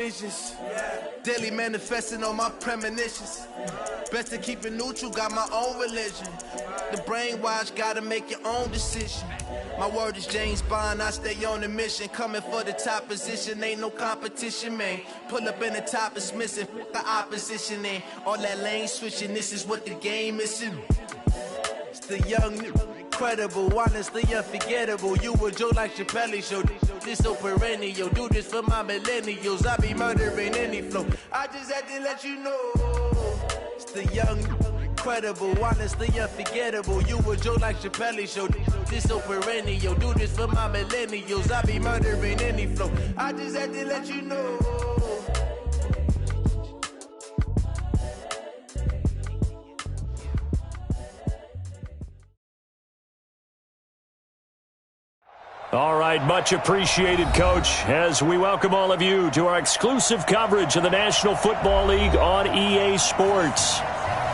visions. Daily manifesting on my premonitions. Best to keep it neutral, got my own religion. The brainwash, gotta make your own decision. My word is James Bond, I stay on the mission. Coming for the top position, ain't no competition, man. Pull up in the top, it's missing, the opposition in. All that lane switching, this is what the game is in. It's the young, incredible, honestly unforgettable. You a joke like Chappelle show. This so perennial, do this for my millennials. I be murdering any flow. I just had to let you know. It's the young, incredible, honestly unforgettable. You a joke like Chappelle show. This so perennial, do this for my millennials. I be murdering any flow. I just had to let you know. All right, much appreciated, Coach, as we welcome all of you to our exclusive coverage of the National Football League on EA Sports.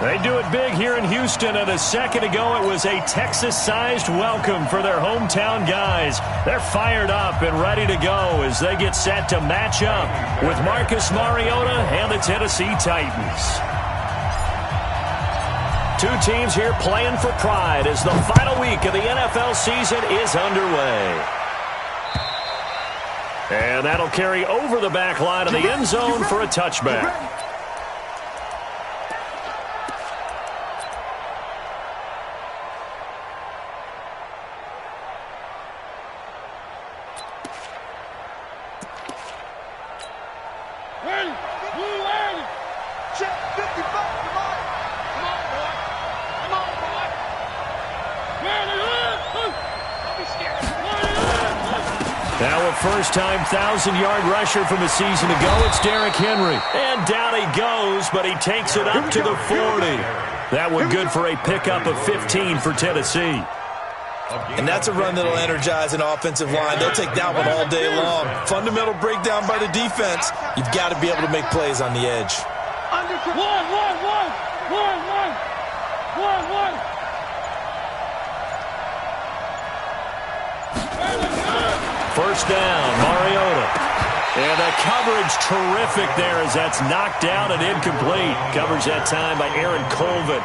They do it big here in Houston, and a second ago it was a Texas-sized welcome for their hometown guys. They're fired up and ready to go as they get set to match up with Marcus Mariota and the Tennessee Titans. Two teams here playing for pride as the final week of the NFL season is underway. And that'll carry over the back line of the end zone for a touchback. Now a first-time 1,000-yard rusher from a season ago, it's Derrick Henry. And down he goes, but he takes it up to the 40. That one good for a pickup of 15 for Tennessee. And that's a run that'll energize an offensive line. They'll take that one all day long. Fundamental breakdown by the defense. You've got to be able to make plays on the edge. First down, Mariota. And the coverage terrific there as that's knocked down and incomplete. Coverage that time by Aaron Colvin.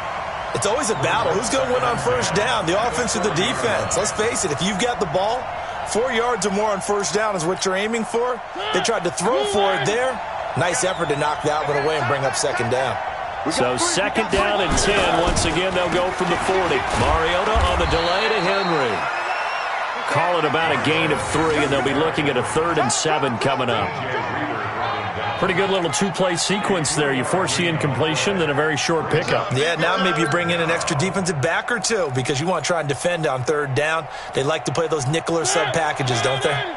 It's always a battle. Who's going to win on first down, the offense or the defense? Let's face it, if you've got the ball, 4 yards or more on first down is what you're aiming for. They tried to throw for it there. Nice effort to knock that one away and bring up second down. So second down and 10. Once again, they'll go from the 40. Mariota on the delay to Henry. Call it about a gain of 3, and they'll be looking at a 3rd and 7 coming up. Pretty good little two-play sequence there. You force the incompletion, then a very short pickup. Yeah, now maybe you bring in an extra defensive back or two because you want to try and defend on third down. They like to play those nickel or sub packages, don't they?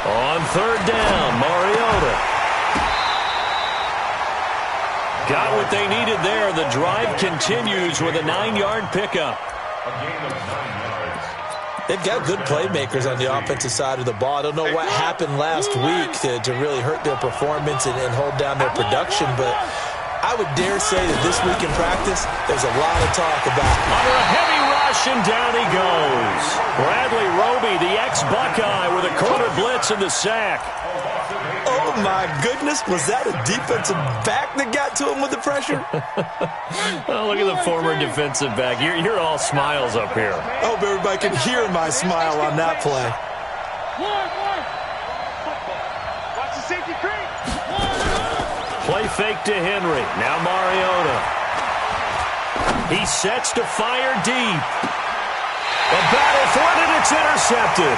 On third down, Mariota. Got what they needed there. The drive continues with a 9-yard pickup. They've got good playmakers on the offensive side of the ball. I don't know what happened last week to really hurt their performance and hold down their production, but I would dare say that this week in practice, there's a lot of talk about. Under a heavy rush, and down he goes. Bradley Roby, the ex-Buckeye, with a corner blitz and the sack. Oh, my goodness. Was that a defensive back that got to him with the pressure? Oh, look at the former defensive back. You're all smiles up here. I hope everybody can hear my smile on that play. Watch the safety creep. Play fake to Henry. Now Mariota. He sets to fire deep. A battle for it, and it's intercepted.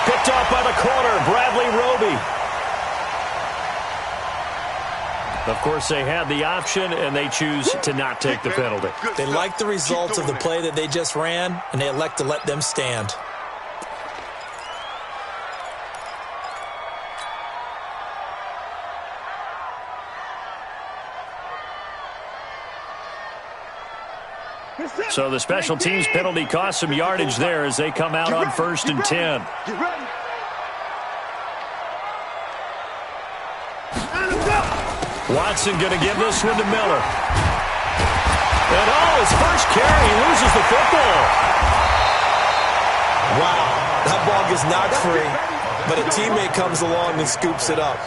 Picked off by the corner, Bradley Roby. Of course, they had the option, and they choose to not take the penalty. They like the results of the play that they just ran, and they elect to let them stand. So the special teams penalty cost some yardage there as they come out on 1st and 10. Watson going to give this one to Miller. And his first carry, he loses the football. Wow, that ball gets knocked free, but a teammate comes along and scoops it up.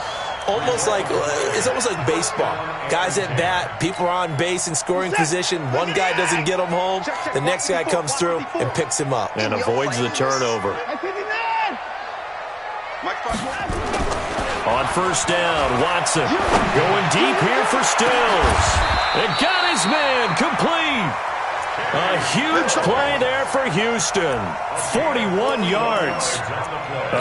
It's almost like baseball. Guys at bat, people are on base in scoring position. One guy doesn't get him home. The next guy comes through and picks him up. And avoids the turnover. On first down, Watson going deep here for Stills. It got his man complete. A huge play there for Houston. 41 yards.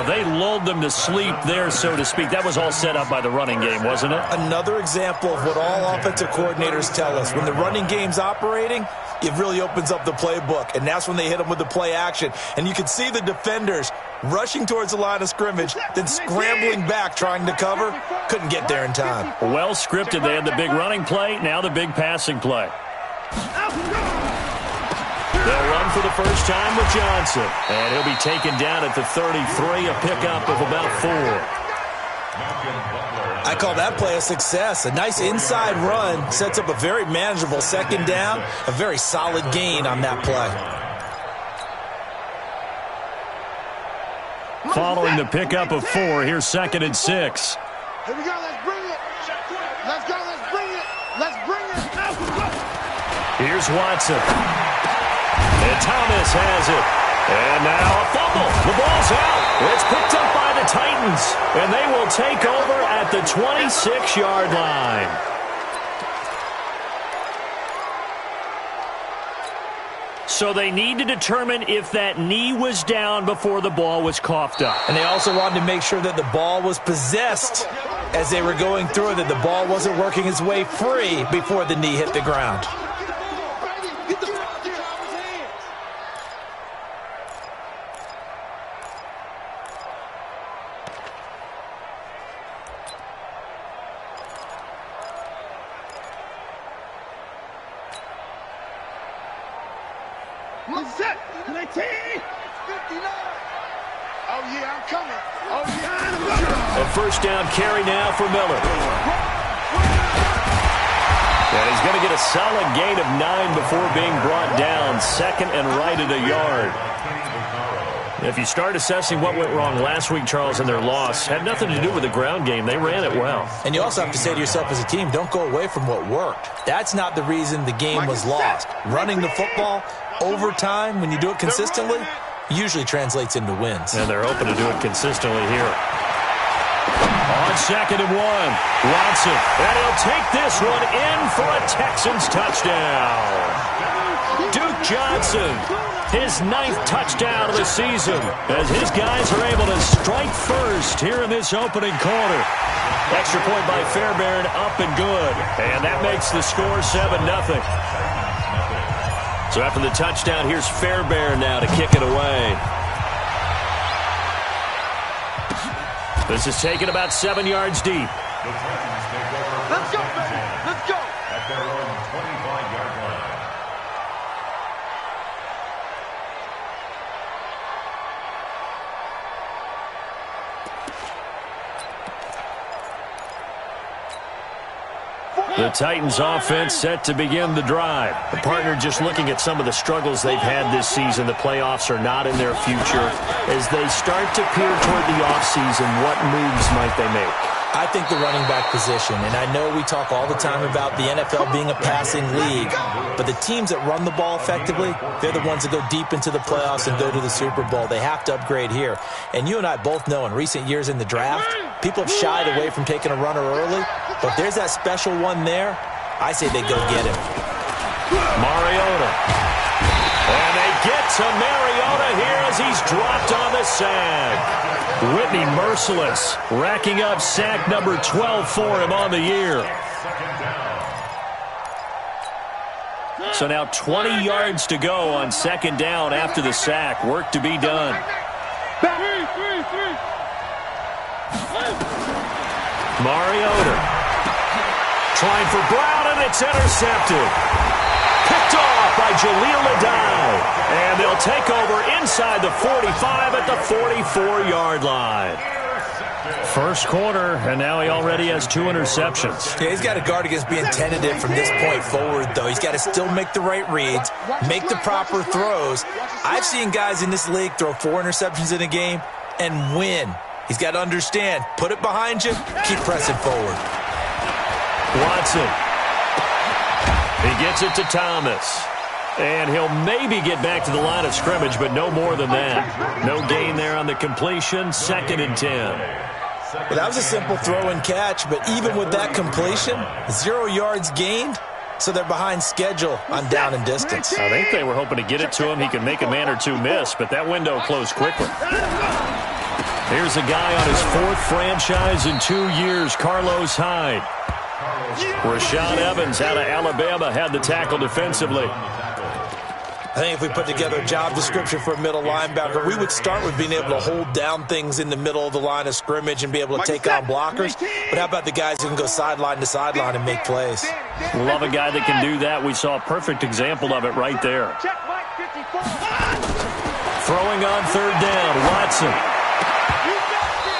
They lulled them to sleep there, so to speak. That was all set up by the running game, wasn't it? Another example of what all offensive coordinators tell us. When the running game's operating, it really opens up the playbook, and that's when they hit them with the play action. And you can see the defenders rushing towards the line of scrimmage, then scrambling back trying to cover. Couldn't get there in time. Well scripted. They had the big running play, now the big passing play. They'll run for the first time with Johnson. And he'll be taken down at the 33, a pickup of about 4. I call that play a success. A nice inside run sets up a very manageable second down, a very solid gain on that play. Following the pickup of 4, here's 2nd and 6. Here we go, let's bring it. Let's go, let's bring it. Let's bring it. Here's Watson. And Thomas has it. And now a fumble. The ball's out. It's picked up by the Titans. And they will take over at the 26-yard line. So they need to determine if that knee was down before the ball was coughed up. And they also wanted to make sure that the ball was possessed as they were going through it, that the ball wasn't working its way free before the knee hit the ground. Set. 19. 59. Oh, yeah, I'm coming. Oh, yeah. A first down carry now for Miller. And he's going to get a solid gain of 9 before being brought down. Second and right at a yard. If you start assessing what went wrong last week, Charles, in their loss, had nothing to do with the ground game. They ran it well. And you also have to say to yourself as a team, don't go away from what worked. That's not the reason the game was lost. Running the football over time, when you do it consistently, usually translates into wins. And they're hoping to do it consistently here. On 2nd and 1, Watson. And he'll take this one in for a Texans touchdown. Duke Johnson, his 9th touchdown of the season, as his guys are able to strike first here in this opening quarter. Extra point by Fairbairn, up and good. And that makes the score 7-0. So after the touchdown, here's Fairbairn now to kick it away. This is taken about 7 yards deep. Let's go, baby. Let's go. At their own 25-yard line. The Titans offense set to begin the drive. The partner just looking at some of the struggles they've had this season. The playoffs are not in their future. As they start to peer toward the offseason, what moves might they make? I think the running back position, and I know we talk all the time about the NFL being a passing league, but the teams that run the ball effectively, they're the ones that go deep into the playoffs and go to the Super Bowl. They have to upgrade here. And you and I both know in recent years in the draft, people have shied away from taking a runner early, but there's that special one there. I say they go get him. Mariota. And they get to Mariota here as he's dropped on the sack. Whitney merciless, racking up sack number 12 for him on the year. So now 20 yards to go on 2nd down after the sack. Work to be done. Mariota trying for Brown, and it's intercepted. Picked off by Jaleel Adai. And they'll take over inside the 45 at the 44-yard line. First quarter, and now he already has 2 interceptions. Yeah, he's got to guard against being tentative from this point forward, though. He's got to still make the right reads, make the proper throws. I've seen guys in this league throw 4 interceptions in a game and win. He's got to understand, put it behind you, keep pressing forward. Watson. He gets it to Thomas. And he'll maybe get back to the line of scrimmage, but no more than that. No gain there on the completion, 2nd and 10. Well, that was a simple throw and catch, but even with that completion, 0 yards gained, so they're behind schedule on down and distance. I think they were hoping to get it to him. He could make a man or 2 miss, but that window closed quickly. Here's a guy on his 4th franchise in 2 years, Carlos Hyde. Rashaan Evans out of Alabama had the tackle defensively. I think if we put together a job description for a middle linebacker, we would start with being able to hold down things in the middle of the line of scrimmage and be able to take on blockers. But how about the guys who can go sideline to sideline and make plays? Love a guy that can do that. We saw a perfect example of it right there. Throwing on 3rd down, Watson.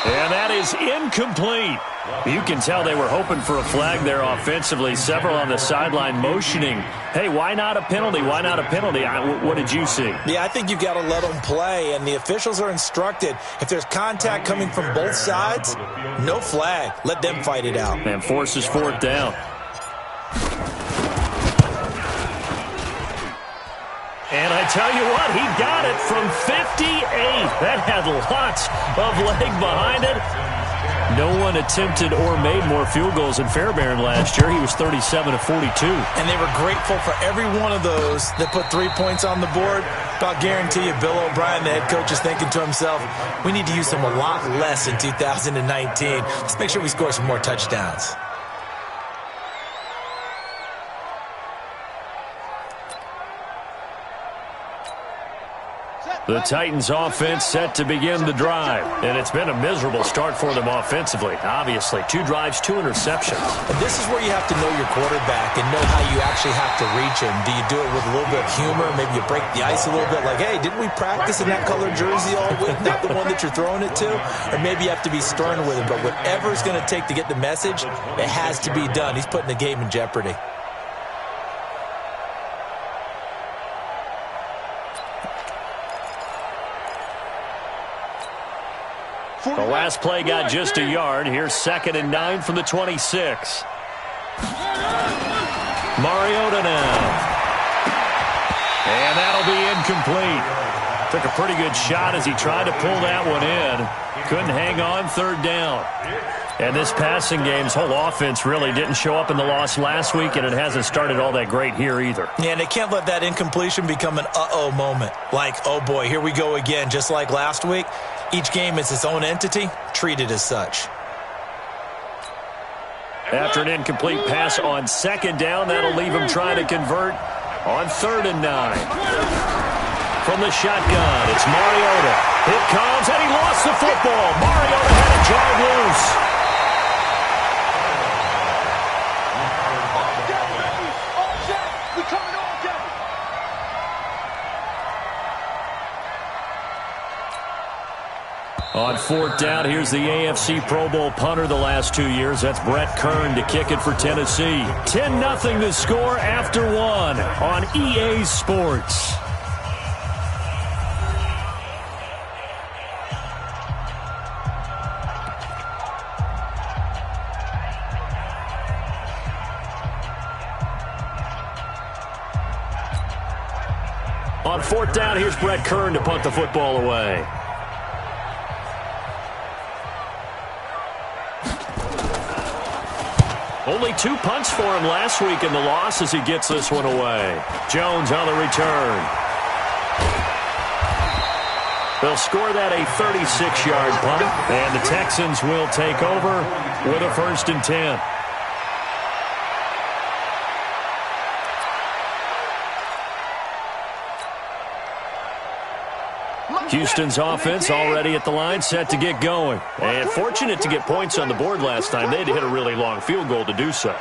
And that is incomplete. You can tell they were hoping for a flag there offensively. Several on the sideline motioning. Hey, why not a penalty? Why not a penalty? What did you see? Yeah, I think you've got to let them play, and the officials are instructed. If there's contact coming from both sides, no flag. Let them fight it out. And forces 4th down. And I tell you what, he got it from 58. That had lots of leg behind it. No one attempted or made more field goals in Fairbairn last year. He was 37 of 42. And they were grateful for every one of those that put 3 points on the board. But I'll guarantee you, Bill O'Brien, the head coach, is thinking to himself, we need to use them a lot less in 2019. Let's make sure we score some more touchdowns. The Titans offense set to begin the drive. And it's been a miserable start for them offensively. Obviously, 2 drives, 2 interceptions. And this is where you have to know your quarterback and know how you actually have to reach him. Do you do it with a little bit of humor? Maybe you break the ice a little bit like, hey, didn't we practice in that colored jersey all week? Not the one that you're throwing it to? Or maybe you have to be stern with him. But whatever it's going to take to get the message, it has to be done. He's putting the game in jeopardy. The last play got just a yard. Here's 2nd and 9 from the 26. Mariota now. And that'll be incomplete. Took a pretty good shot as he tried to pull that one in. Couldn't hang on, 3rd down. And this passing game's whole offense really didn't show up in the loss last week, and it hasn't started all that great here either. Yeah, and they can't let that incompletion become an uh-oh moment. Like, oh boy, here we go again, just like last week. Each game is its own entity, treated as such. After an incomplete pass on 2nd down, that'll leave him trying to convert on 3rd and 9. From the shotgun, it's Mariota. It comes, and he lost the football. Mariota had it dragged loose. On 4th down, here's the AFC Pro Bowl punter the last 2 years. That's Brett Kern to kick it for Tennessee. 10-0 to score after 1 on EA Sports. On 4th down, here's Brett Kern to punt the football away. Only 2 punts for him last week in the loss as he gets this one away. Jones on the return. They'll score that a 36-yard punt, and the Texans will take over with a 1st and 10. Houston's offense already at the line, set to get going. And fortunate to get points on the board last time. They had to hit a really long field goal to do so.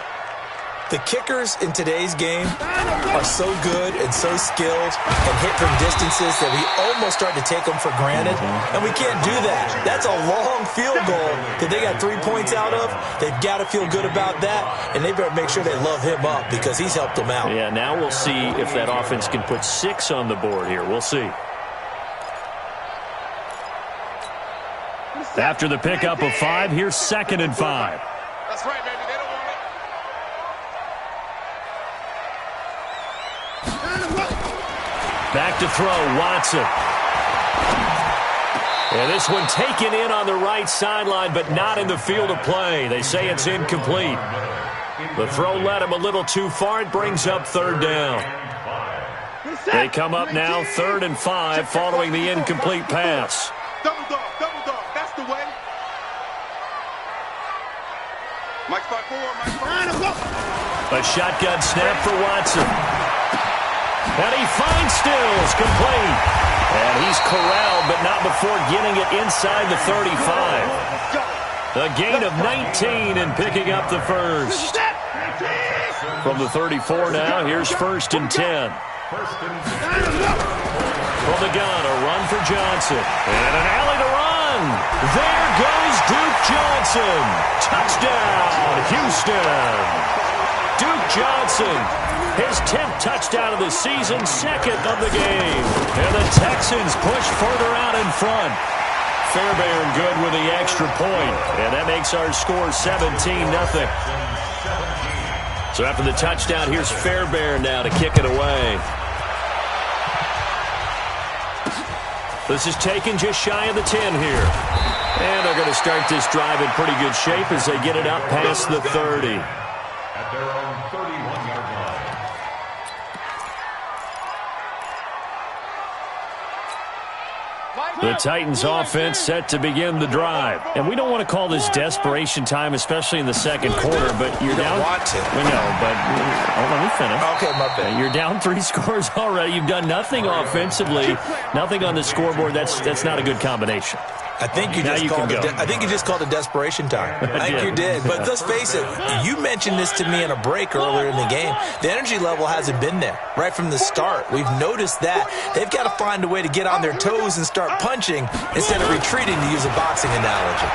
The kickers in today's game are so good and so skilled and hit from distances that we almost start to take them for granted, and we can't do that. That's a long field goal that they got 3 points out of. They've got to feel good about that, and they better make sure they love him up because he's helped them out. Yeah, now we'll see if that offense can put 6 on the board here. We'll see. After the pickup of 5, here's 2nd and 5. That's right, baby. They don't want it. Back to throw, Watson. And this one taken in on the right sideline, but not in the field of play. They say it's incomplete. The throw led him a little too far. It brings up 3rd down. They come up now 3rd and 5 following the incomplete pass. Double dog. That's the way. Mike 5-4. A shotgun snap for Watson. And he finds Stills, complete. And he's corralled, but not before getting it inside the 35. A gain of 19 and picking up the first. From the 34 now, here's 1st and 10. From the gun, a run for Johnson. And an alley to run. There goes Duke Johnson. Touchdown, Houston. Duke Johnson, his 10th touchdown of the season, 2nd of the game. And the Texans push further out in front. Fairbairn good with the extra point. And that makes our score 17-0. So after the touchdown, here's Fairbairn now to kick it away. This is taken just shy of the 10 here. And they're going to start this drive in pretty good shape as they get it up past the 30. At their own 31-yard line. The Titans offense set to begin the drive. And we don't want to call this desperation time, especially in the second quarter, but you're down. You don't want to. We know, but let me finish. Okay, my bad. You're down 3 scores already. You've done nothing offensively, nothing on the scoreboard. That's not a good combination. I think you just called it desperation time. I think you did. But let's face it, you mentioned this to me in a break earlier in the game. The energy level hasn't been there right from the start. We've noticed that. They've got to find a way to get on their toes and start punching instead of retreating, to use a boxing analogy.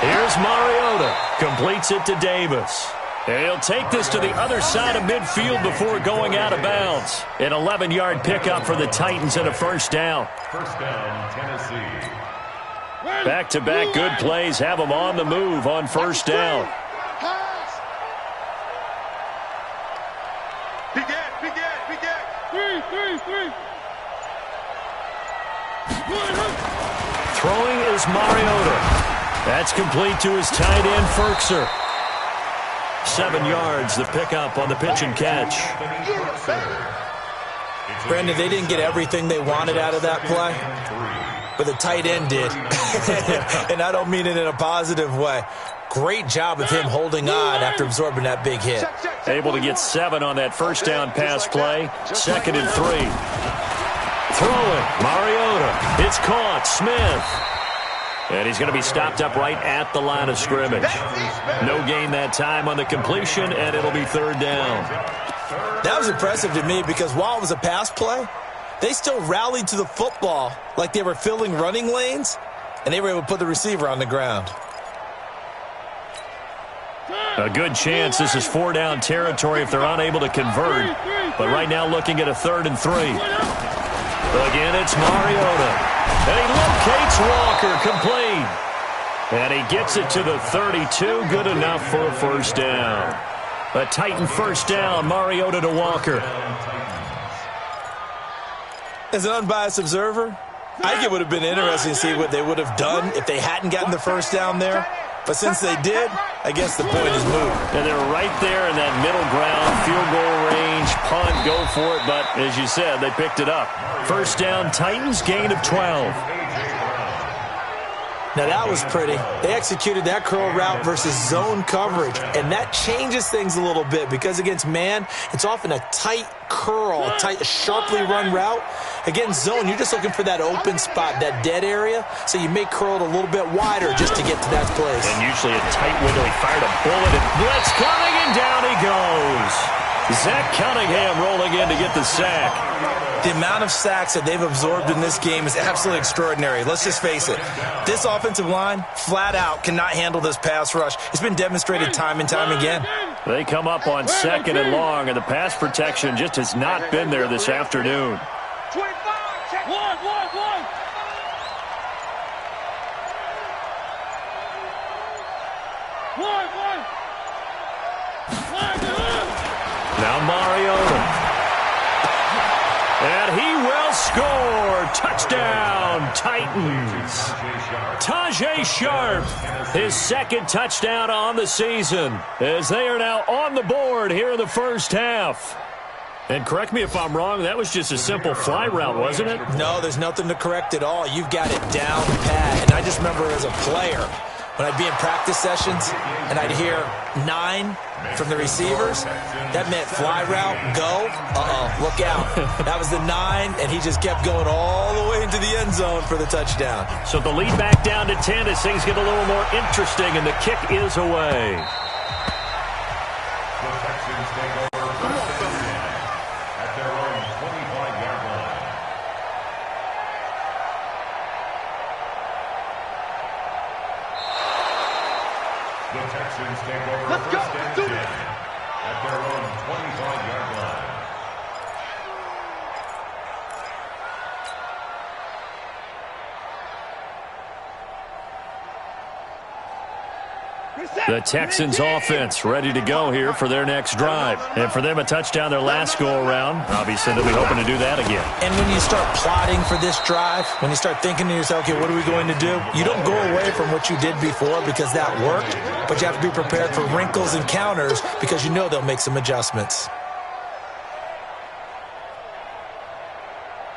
Here's Mariota. Completes it to Davis. And he'll take this to the other side of midfield before going out of bounds. An 11-yard pickup for the Titans and a 1st down. 1st down, Tennessee. Back-to-back good plays have them on the move on 1st down. Throwing is Mariota. That's complete to his tight end, Ferkser. 7 yards, the pickup on the pitch and catch. Brandon, they didn't get everything they wanted out of that play, but the tight end did. And I don't mean it in a positive way. Great job of him holding on after absorbing that big hit. Able to get 7 on that 1st down pass play. 2nd and 3. Throwing, Mariota. It's caught, Smith. And he's going to be stopped up right at the line of scrimmage. No gain that time on the completion, and it'll be 3rd down. That was impressive to me because while it was a pass play, they still rallied to the football like they were filling running lanes, and they were able to put the receiver on the ground. A good chance this is 4-down territory if they're unable to convert. But right now looking at a 3rd and 3. Again, it's Mariota. And he locates Walker, complete. And he gets it to the 32, good enough for a 1st down. A Titan 1st down, Mariota to Walker. As an unbiased observer, I think it would have been interesting to see what they would have done if they hadn't gotten the 1st down there. But since they did, I guess the point is moved. And they're right there in that middle ground, field goal range, punt, go for it. But as you said, they picked it up. 1st down, Titans, gain of 12. Now that was pretty. They executed that curl route versus zone coverage, and that changes things a little bit because against man, it's often a tight curl, sharply run route. Against zone, you're just looking for that open spot, that dead area, so you may curl it a little bit wider just to get to that place. And usually a tight window. He fired a bullet, and blitz coming, and down he goes. Zach Cunningham rolling in to get the sack. The amount of sacks that they've absorbed in this game is absolutely extraordinary. Let's just face it. This offensive line, flat out, cannot handle this pass rush. It's been demonstrated time and time again. They come up on 2nd and long, and the pass protection just has not been there this afternoon. 25, check. One. Now Mariota. And he will score. Touchdown, Titans. Tajay Sharp, his 2nd touchdown on the season, as they are now on the board here in the first half. And correct me if I'm wrong, that was just a simple fly route, wasn't it? No, there's nothing to correct at all. You've got it down pat. And I just remember as a player, when I'd be in practice sessions and I'd hear 9 from the receivers, that meant fly route, go, look out. That was the 9, and he just kept going all the way into the end zone for the touchdown. So the lead back down to 10 as things get a little more interesting, and the kick is away. The Texans take over first and 10 at their own 25-yard line. The Texans take over first and 10 at their own 25-yard line. The Texans offense ready to go here for their next drive. And for them, a touchdown their last go-around. Obviously, they'll be hoping to do that again. And when you start plotting for this drive, when you start thinking to yourself, okay, what are we going to do? You don't go away from what you did before because that worked, but you have to be prepared for wrinkles and counters because you know they'll make some adjustments.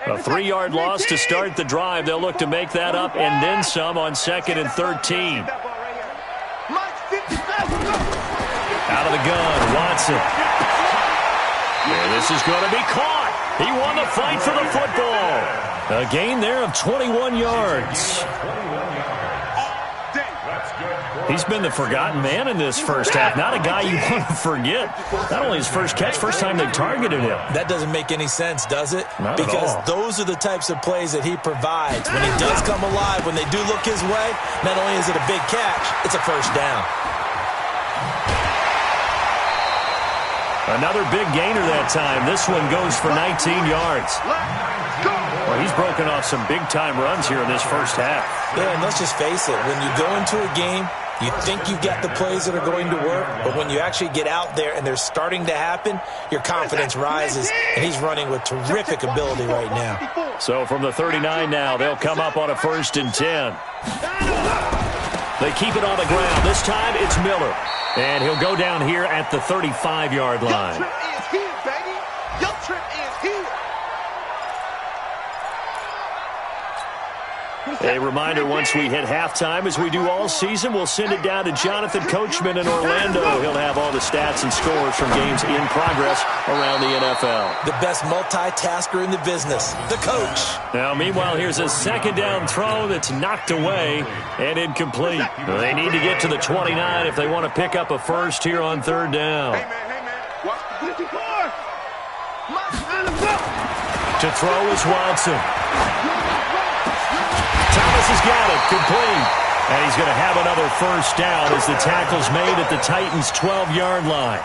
A 3-yard loss to start the drive. They'll look to make that up and then some on 2nd and 13. Out of the gun, Watson. And this is going to be caught. He won the fight for the football. A gain there of 21 yards. He's been the forgotten man in this first half. Not a guy you want to forget. Not only his first catch, first time they targeted him. That doesn't make any sense, does it? Not because at all. Those are the types of plays that he provides. When he does come alive, when they do look his way, not only is it a big catch, it's a first down. Another big gainer that time. This one goes for 19 yards. Well, he's broken off some big-time runs here in this first half. Yeah, and let's just face it. When you go into a game, you think you've got the plays that are going to work, but when you actually get out there and they're starting to happen, your confidence rises, and he's running with terrific ability right now. So from the 39 now, they'll come up on a 1st and 10. They keep it on the ground. This time it's Miller. And he'll go down here at the 35-yard line. Your trip is here, baby. Your trip is here. A reminder, once we hit halftime, as we do all season, we'll send it down to Jonathan Coachman in Orlando. He'll have all the stats and scores from games in progress around the NFL. The best multitasker in the business, the coach. Now, meanwhile, here's a 2nd down throw that's knocked away and incomplete. They need to get to the 29 if they want to pick up a first here on 3rd down. Hey, man. Watch the 54. To throw is Watson. Thomas has got it, complete. And he's going to have another first down as the tackle's made at the Titans' 12-yard line.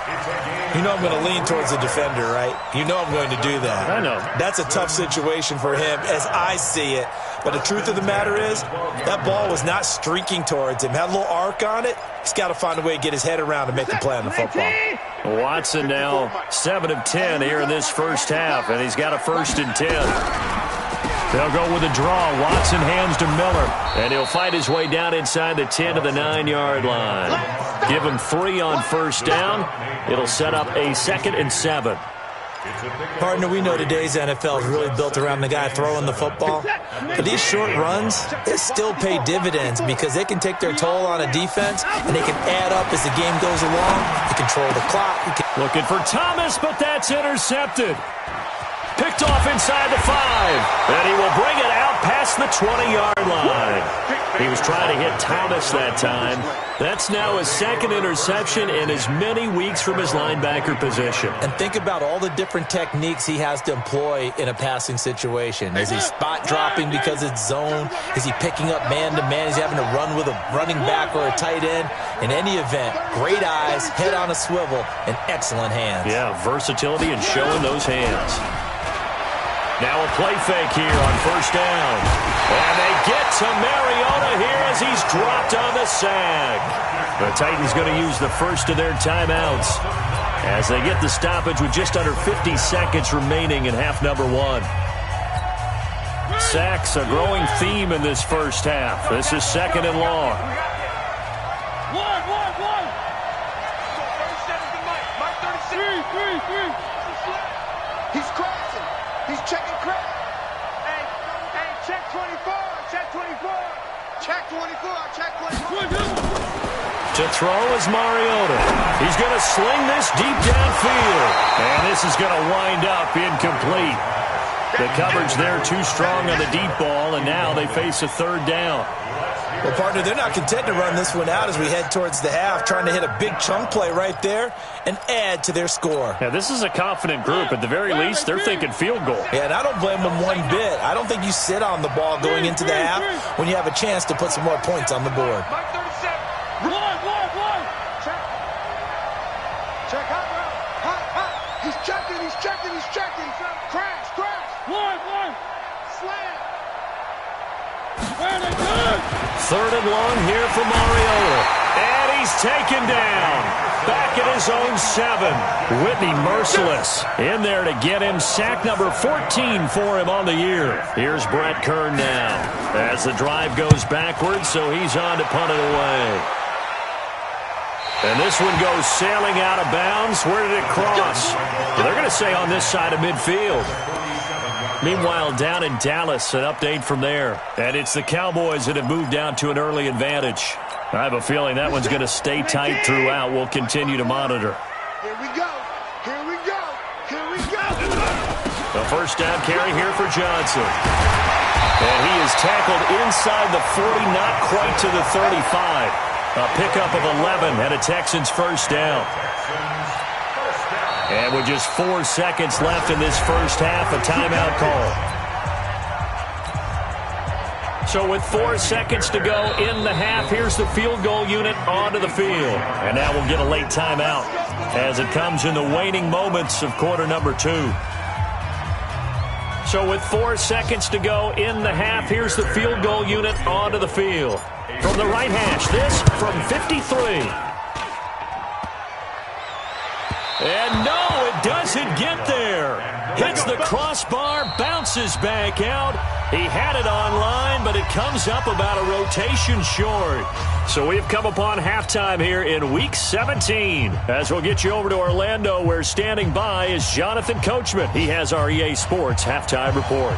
You know I'm going to lean towards the defender, right? You know I'm going to do that. I know. That's a tough situation for him as I see it. But the truth of the matter is, that ball was not streaking towards him. Had a little arc on it. He's got to find a way to get his head around and make the play on the football. Watson now 7 of 10 here in this first half, and he's got a 1st and 10. They'll go with a draw. Watson hands to Miller, and he'll fight his way down inside the 10 to the 9-yard line. Give him 3 on 1st down. It'll set up a 2nd and 7. Partner, we know today's NFL is really built around the guy throwing the football. But these short runs, they still pay dividends because they can take their toll on a defense, and they can add up as the game goes along. You control the clock. Looking for Thomas, but that's intercepted. Picked off inside the 5, and he will bring it out past the 20-yard line. He was trying to hit Thomas that time. That's now his second interception in as many weeks from his linebacker position. And think about all the different techniques he has to employ in a passing situation. Is he spot dropping because it's zone? Is he picking up man-to-man? Is he having to run with a running back or a tight end? In any event, great eyes, head on a swivel, and excellent hands. Yeah, versatility and showing those hands. Now a play fake here on first down. And they get to Mariota here as he's dropped on the sack. The Titans going to use the first of their timeouts as they get the stoppage with just under 50 seconds remaining in half number 1. Sacks a growing theme in this first half. This is second and long. He's crashing. He's checking crack. Hey, check 24. Check 24. Check 24. Check 24. To throw is Mariota. He's going to sling this deep downfield. And this is going to wind up incomplete. The coverage there too strong on the deep ball, and now they face a third down. Well, partner, they're not content to run this one out as we head towards the half, trying to hit a big chunk play right there and add to their score. Yeah, this is a confident group. At the very least, they're thinking field goal. Yeah, and I don't blame them one bit. I don't think you sit on the ball going into the half when you have a chance to put some more points on the board. Check hot. He's checking. Crash. Slam. Third and long here for Mariota. And he's taken down. Back at his own 7. Whitney merciless in there to get him. Sack number 14 for him on the year. Here's Brett Kern now as the drive goes backwards, so he's on to punt it away. And this one goes sailing out of bounds. Where did it cross? Well, they're going to say on this side of midfield. Meanwhile, down in Dallas, an update from there. And it's the Cowboys that have moved down to an early advantage. I have a feeling that one's going to stay tight throughout. We'll continue to monitor. Here we go. The first down carry here for Johnson. And he is tackled inside the 40, not quite to the 35. A pickup of 11 and a Texans first down. And with just 4 seconds left in this first half, a timeout call. So with 4 seconds to go in the half, here's the field goal unit onto the field. And now we'll get a late timeout as it comes in the waning moments of quarter number 2. So with 4 seconds to go in the half, here's the field goal unit onto the field. From the right hash, this from 53. And no, it doesn't get there. Hits the crossbar, bounces back out. He had it online, but it comes up about a rotation short. So we've come upon halftime here in Week 17. As we'll get you over to Orlando, where standing by is Jonathan Coachman. He has our EA Sports halftime report.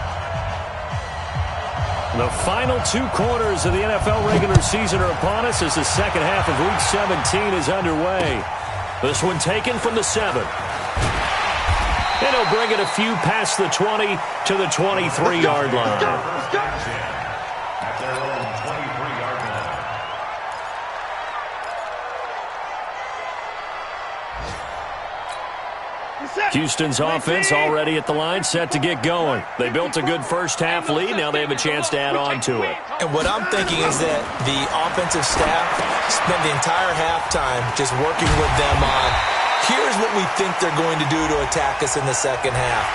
The final 2 quarters of the NFL regular season are upon us as the second half of Week 17 is underway. This one taken from the 7. And he'll bring it a few past the 20 to the 23-yard line. At their own 23-yard line. Houston's offense already at the line, set to get going. They built a good first half lead. Now they have a chance to add on to it. And what I'm thinking is that the offensive staff spent the entire halftime just working with them on, here's what we think they're going to do to attack us in the second half.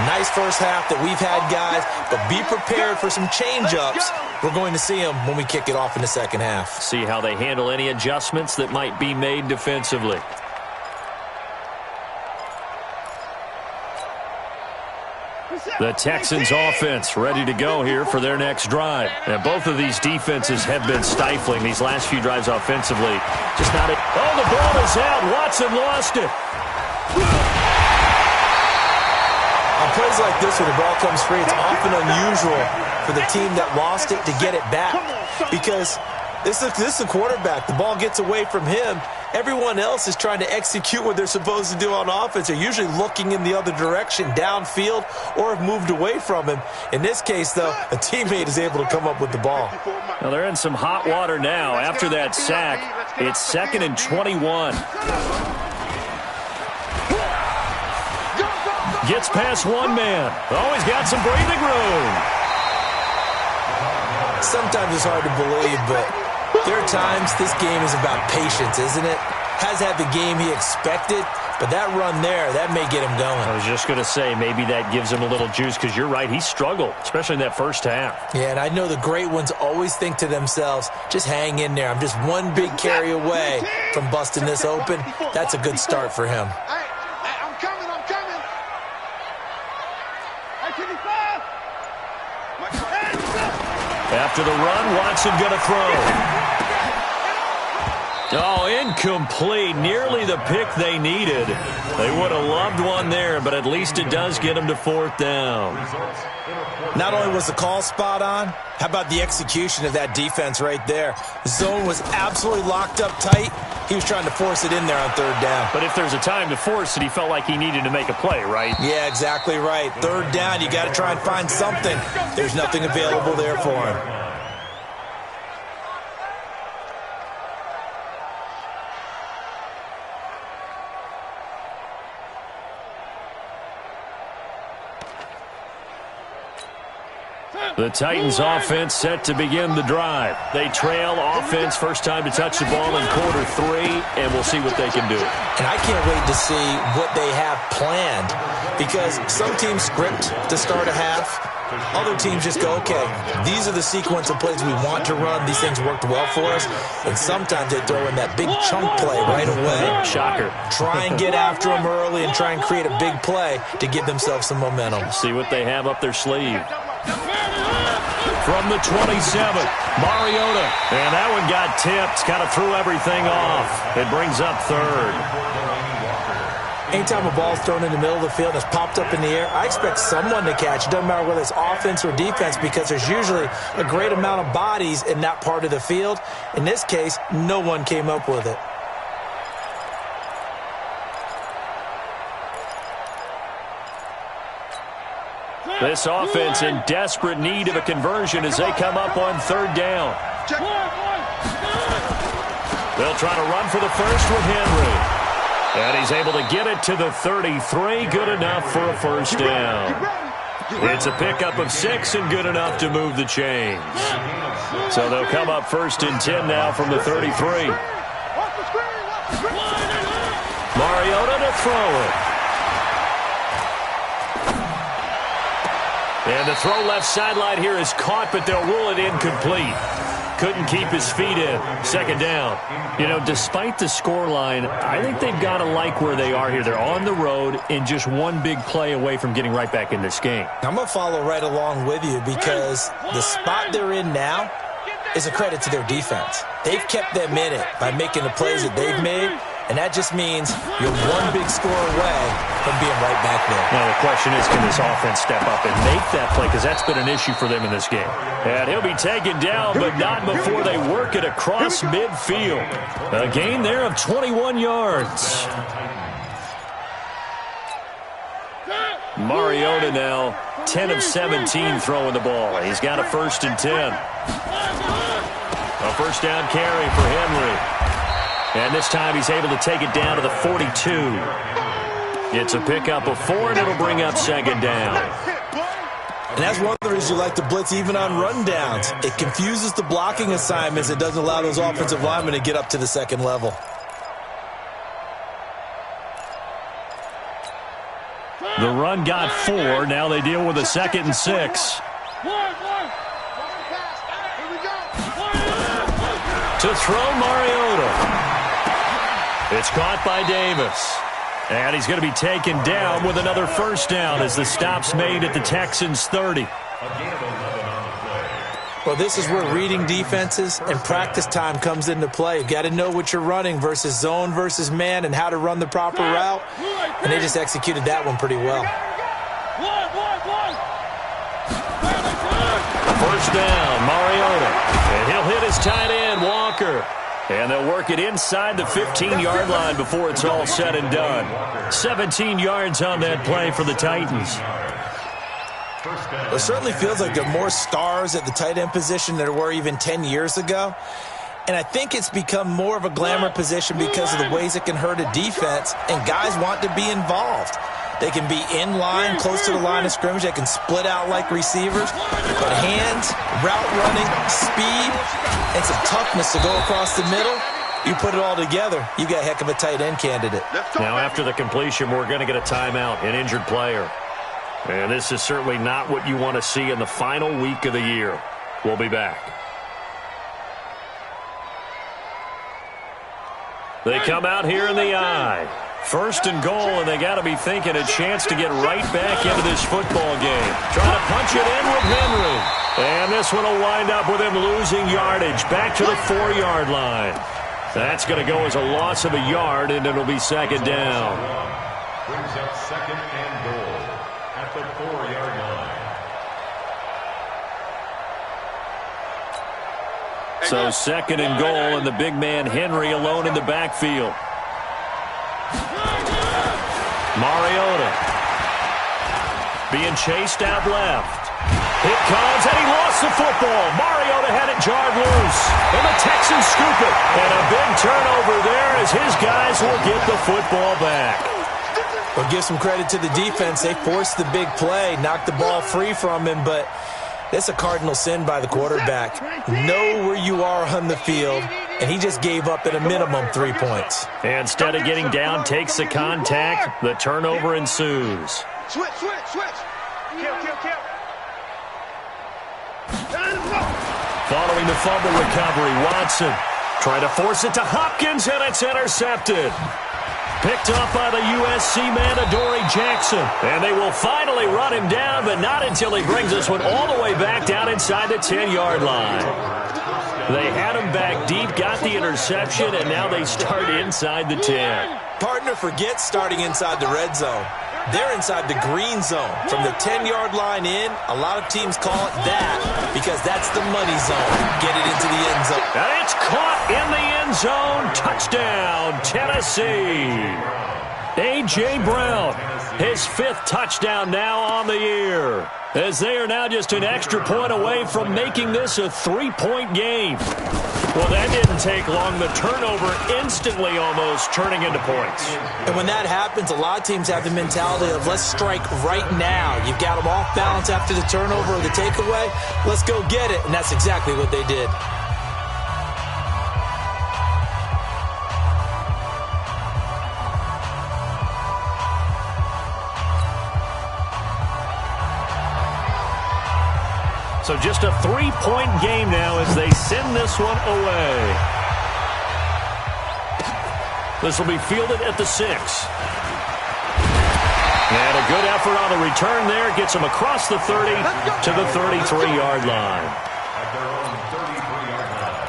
Nice first half that we've had, guys, but be prepared for some change-ups. We're going to see them when we kick it off in the second half. See how they handle any adjustments that might be made defensively. The Texans offense ready to go here for their next drive. And both of these defenses have been stifling these last few drives offensively. Just not it. Oh, the ball is out. Watson lost it. plays like this when the ball comes free, it's often unusual for the team that lost it to get it back because this is the quarterback. The ball gets away from him. Everyone else is trying to execute what they're supposed to do on offense. They're usually looking in the other direction, downfield, or have moved away from him. In this case, though, a teammate is able to come up with the ball. Well, they're in some hot water now. After that sack, it's 2nd and 21. Gets past one man. Oh, he's got some breathing room. Sometimes it's hard to believe, but there are times this game is about patience, isn't it? Has had the game he expected, but that run there, that may get him going. I was just going to say, maybe that gives him a little juice because you're right, he struggled, especially in that first half. Yeah, and I know the great ones always think to themselves, just hang in there. I'm just one big carry away from busting this open. That's a good start for him. I'm coming. After the run, Watson going to throw. Oh, incomplete. Nearly the pick they needed. They would have loved one there, but at least it does get them to 4th down. Not only was the call spot on, how about the execution of that defense right there? The zone was absolutely locked up tight. He was trying to force it in there on 3rd down. But if there's a time to force it, he felt like he needed to make a play, right? Yeah, exactly right. 3rd down, you got to try and find something. There's nothing available there for him. The Titans offense set to begin the drive. They trail offense, first time to touch the ball in quarter 3, and we'll see what they can do. And I can't wait to see what they have planned because some teams script to start a half. Other teams just go, okay, these are the sequence of plays we want to run. These things worked well for us. And sometimes they throw in that big chunk play right away. Shocker. Try and get after them early and try and create a big play to give themselves some momentum. See what they have up their sleeve. From the 27, Mariota. And that one got tipped. Kind of threw everything off. It brings up 3rd. Anytime a ball's thrown in the middle of the field and it's popped up in the air, I expect someone to catch. It doesn't matter whether it's offense or defense because there's usually a great amount of bodies in that part of the field. In this case, no one came up with it. This offense in desperate need of a conversion as they come up on 3rd down. They'll try to run for the first with Henry. And he's able to get it to the 33. Good enough for a first down. It's a pickup of 6 and good enough to move the chains. So they'll come up 1st and 10 now from the 33. Mariota to throw it. And the throw left sideline here is caught, but they'll rule it incomplete. Couldn't keep his feet in. 2nd down. You know, despite the scoreline, I think they've got to like where they are here. They're on the road and just one big play away from getting right back in this game. I'm going to follow right along with you because the spot they're in now is a credit to their defense. They've kept them in it by making the plays that they've made, and that just means you're one big score away from being right back there. Now the question is, can this offense step up and make that play? Because that's been an issue for them in this game. And he'll be taken down, but not before they work it across midfield. A gain there of 21 yards. Mariota now 10 of 17 throwing the ball. He's got a 1st and 10. A first down carry for Henry. And this time he's able to take it down to the 42. It's a pickup of 4, and it'll bring up 2nd down. And that's one of the reasons you like to blitz even on rundowns. It confuses the blocking assignments. It doesn't allow those offensive linemen to get up to the 2nd level. The run got 4. Now they deal with a 2nd and 6. To throw Mariota. It's caught by Davis. And he's going to be taken down with another first down as the stop's made at the Texans' 30. Well, this is where reading defenses and practice time comes into play. You've got to know what you're running versus zone versus man and how to run the proper route. And they just executed that one pretty well. first down. Mariota. And he'll hit his tight end, Walker. And they'll work it inside the 15-yard line before it's all said and done. 17 yards on that play for the Titans. It certainly feels like there are more stars at the tight end position than there were even 10 years ago. And I think it's become more of a glamour position because of the ways it can hurt a defense, and guys want to be involved. They can be in line, close to the line of scrimmage. They can split out like receivers. But hands, route running, speed, and some toughness to go across the middle, you put it all together, you got a heck of a tight end candidate. Now after the completion, we're going to get a timeout, an injured player. And this is certainly not what you want to see in the final week of the year. We'll be back. They come out here in the eye. First and goal, and they got to be thinking a chance to get right back into this football game. Trying to punch it in with Henry. And this one will wind up with him losing yardage back to the 4-yard line. That's going to go as a loss of a yard, and it'll be second down. Brings up second and goal at the 4-yard line. So second and goal, and the big man Henry alone in the backfield. Mariota being chased out left. It comes, and he lost the football. Mariota had it jarred loose, and the Texans scoop it. And a big turnover there as his guys will get the football back. Well, give some credit to the defense. They forced the big play, knocked the ball free from him, but that's a cardinal sin by the quarterback. Know where you are on the field, and he just gave up at a minimum 3 points. And instead of getting down, takes the contact. The turnover ensues. Switch. Kill. Following the fumble recovery, Watson trying to force it to Hopkins, and it's intercepted. Picked up by the USC man, Adoree Jackson. And they will finally run him down, but not until he brings this one all the way back down inside the 10-yard line. They had him back deep, got the interception, and now they start inside the 10. Partner forgets starting inside the red zone. They're inside the green zone. From the 10-yard line in, a lot of teams call it that because that's the money zone. Get it into the end zone. And it's caught in the end zone. Touchdown, Tennessee. A.J. Brown, his 5th touchdown now on the year, as they are now just an extra point away from making this a 3-point game. Well, that didn't take long. The turnover instantly almost turning into points. And when that happens, a lot of teams have the mentality of let's strike right now. You've got them off balance after the turnover or the takeaway. Let's go get it. And that's exactly what they did. So just a 3-point game now as they send this one away. This will be fielded at the 6. And a good effort on the return there. Gets them across the 30 to the 33-yard line. At their own 33-yard line.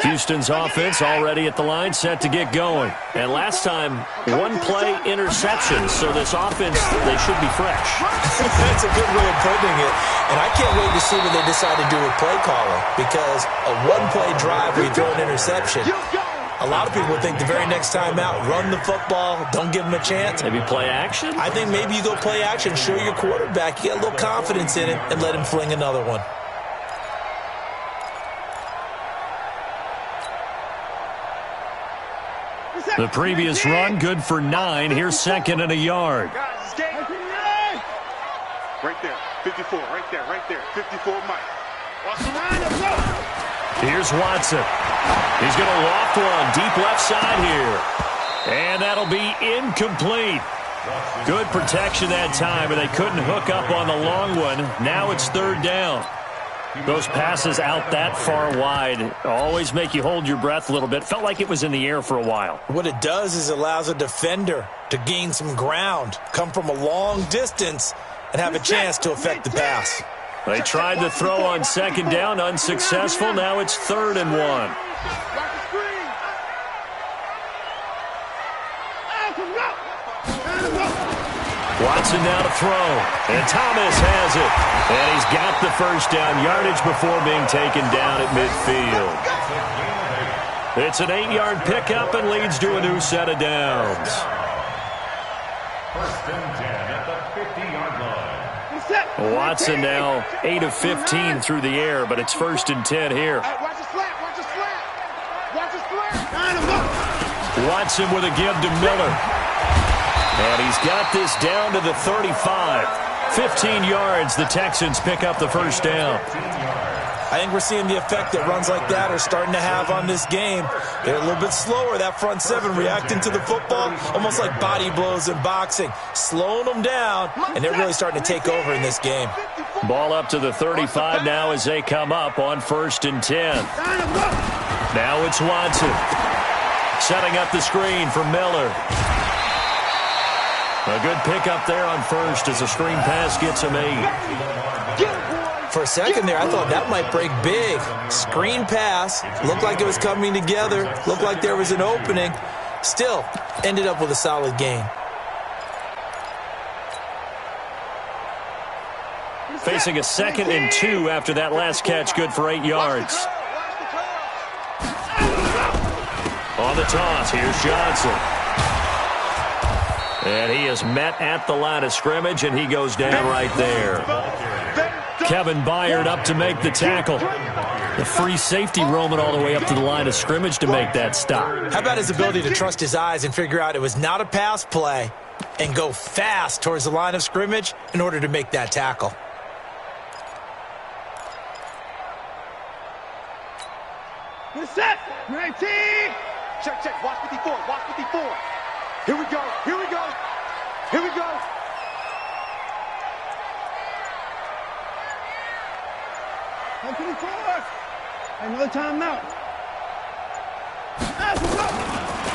Houston's offense already at the line, set to get going. And last time, 1-play interception, so this offense, they should be fresh. That's a good way of putting it. And I can't wait to see what they decide to do with play calling, because a 1-play drive where you throw an interception, a lot of people think the very next time out, run the football, don't give them a chance. Maybe play action? I think maybe you go play action, show your quarterback, you get a little confidence in him, and let him fling another one. The previous run, good for 9. Here's second and a yard. Right there, 54, right there, 54 Mike. Here's Watson. He's going to loft one deep left side here. And that'll be incomplete. Good protection that time, and they couldn't hook up on the long one. Now it's 3rd down. Those passes out that far wide always make you hold your breath a little bit. Felt like it was in the air for a while. What it does is it allows a defender to gain some ground, come from a long distance, and have a chance to affect the pass. They tried to throw on 2nd down, unsuccessful. Now it's 3rd and 1. Watson now to throw. And Thomas has it. And he's got the first down yardage before being taken down at midfield. It's an 8-yard pickup and leads to a new set of downs. First and 10 at the 50-yard line. Watson now 8 of 15 through the air, but it's first and 10 here. Watch the slant, watch the slant. Watch the slant. Watson with a give to Miller. And he's got this down to the 35. 15 yards, the Texans pick up the first down. I think we're seeing the effect that runs like that are starting to have on this game. They're a little bit slower, that front seven, reacting to the football, almost like body blows in boxing, slowing them down, and they're really starting to take over in this game. Ball up to the 35 now as they come up on first and 10. Now it's Watson. Setting up the screen for Miller. A good pickup there on first as a screen pass gets him 8. For a second there, I thought that might break big. Screen pass, looked like it was coming together, looked like there was an opening. Still, ended up with a solid gain. Facing a 2nd and 2 after that last catch, good for 8 yards. On the toss, here's Johnson. And he is met at the line of scrimmage, and he goes down right there. Kevin Byard up to make the tackle. The free safety roaming all the way up to the line of scrimmage to make that stop. How about his ability to trust his eyes and figure out it was not a pass play and go fast towards the line of scrimmage in order to make that tackle. Get set. 19. Check. Watch 54. Watch 54. Here we go. Here we go. Here we go. Come to the forward. Another timeout.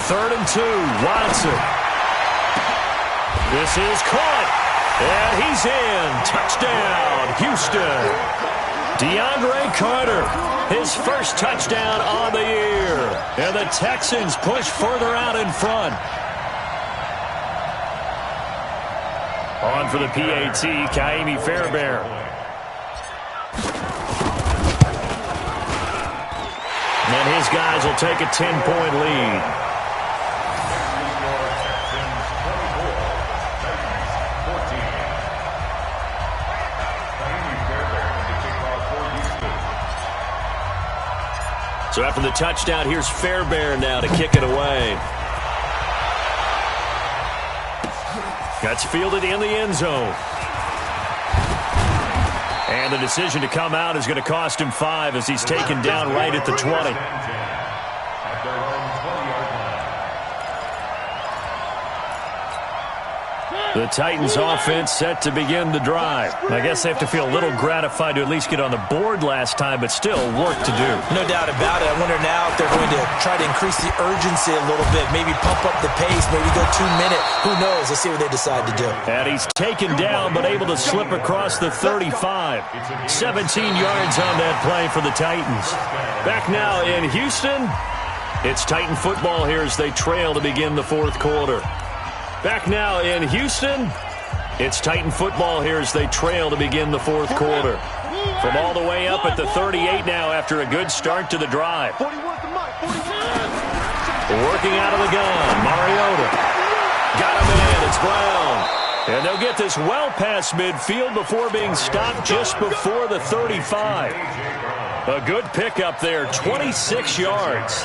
3rd and 2. Watson. This is caught. And he's in. Touchdown, Houston. DeAndre Carter, his first touchdown on the year. And the Texans push further out in front. On for the PAT, Kaimi Fairbairn. And his guys will take a 10-point lead. So after the touchdown, here's Fairbairn now to kick it away. That's fielded in the end zone. And the decision to come out is going to cost him 5 as he's taken down right at the 20. The Titans offense set to begin the drive. I guess they have to feel a little gratified to at least get on the board last time, but still work to do. No doubt about it. I wonder now if they're going to try to increase the urgency a little bit, maybe pump up the pace, maybe go 2-minute. Who knows? Let's see what they decide to do. And he's taken down but able to slip across the 35. 17 yards on that play for the Titans. Back now in Houston, it's Titan football here as they trail to begin the 4th quarter. Back now in Houston, it's Titan football here as they trail to begin the 4th quarter. From all the way up at the 38 now after a good start to the drive. Working out of the gun, Mariota. Got him in, it's Brown. And they'll get this well past midfield before being stopped just before the 35. A good pickup there, 26 yards.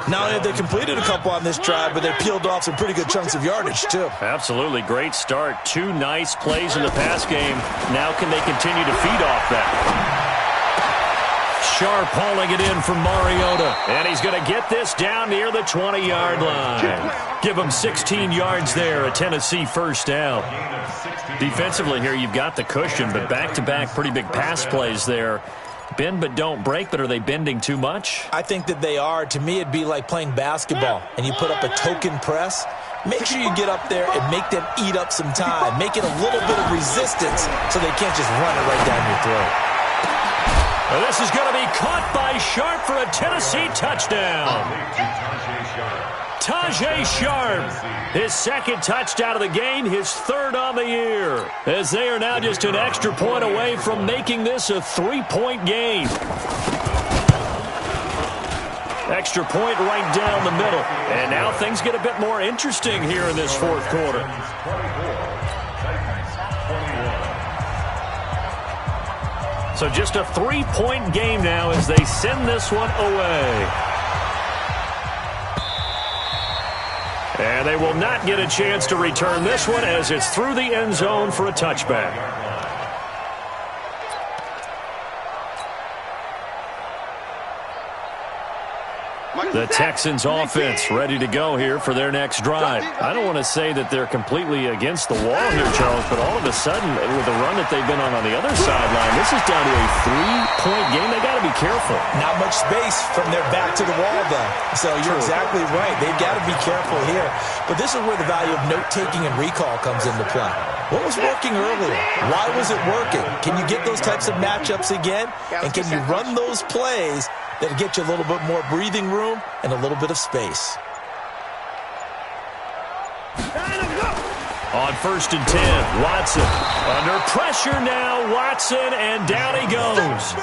Not only have they completed a couple on this drive, but they peeled off some pretty good chunks of yardage, too. Absolutely. Great start. 2 nice plays in the pass game. Now can they continue to feed off that? Sharp hauling it in from Mariota. And he's going to get this down near the 20-yard line. Give him 16 yards there, a Tennessee first down. Defensively here, you've got the cushion, but back-to-back pretty big pass plays there. Bend but don't break, but are they bending too much? I think that they are. To me, it'd be like playing basketball, and you put up a token press. Make sure you get up there and make them eat up some time. Make it a little bit of resistance so they can't just run it right down your throat. Well, this is going to be caught by Sharp for a Tennessee touchdown. Tajay Sharp, his second touchdown of the game, his third on the year, as they are now just an extra point away from making this a 3-point game. Extra point right down the middle. And now things get a bit more interesting here in this fourth quarter. So just a 3-point game now as they send this one away. And they will not get a chance to return this one as it's through the end zone for a touchback. The Texans offense ready to go here for their next drive. I don't want to say that they're completely against the wall here, Charles, but all of a sudden, with the run that they've been on the other sideline, this is down to a 3-point game. They got to be careful. Not much space from their back to the wall, though. So you're exactly right. They've got to be careful here. But this is where the value of note-taking and recall comes into play. What was working earlier? Why was it working? Can you get those types of matchups again? And can you run those plays that'll get you a little bit more breathing room and a little bit of space? On 1st and 10, Watson. Under pressure now, Watson, and down he goes.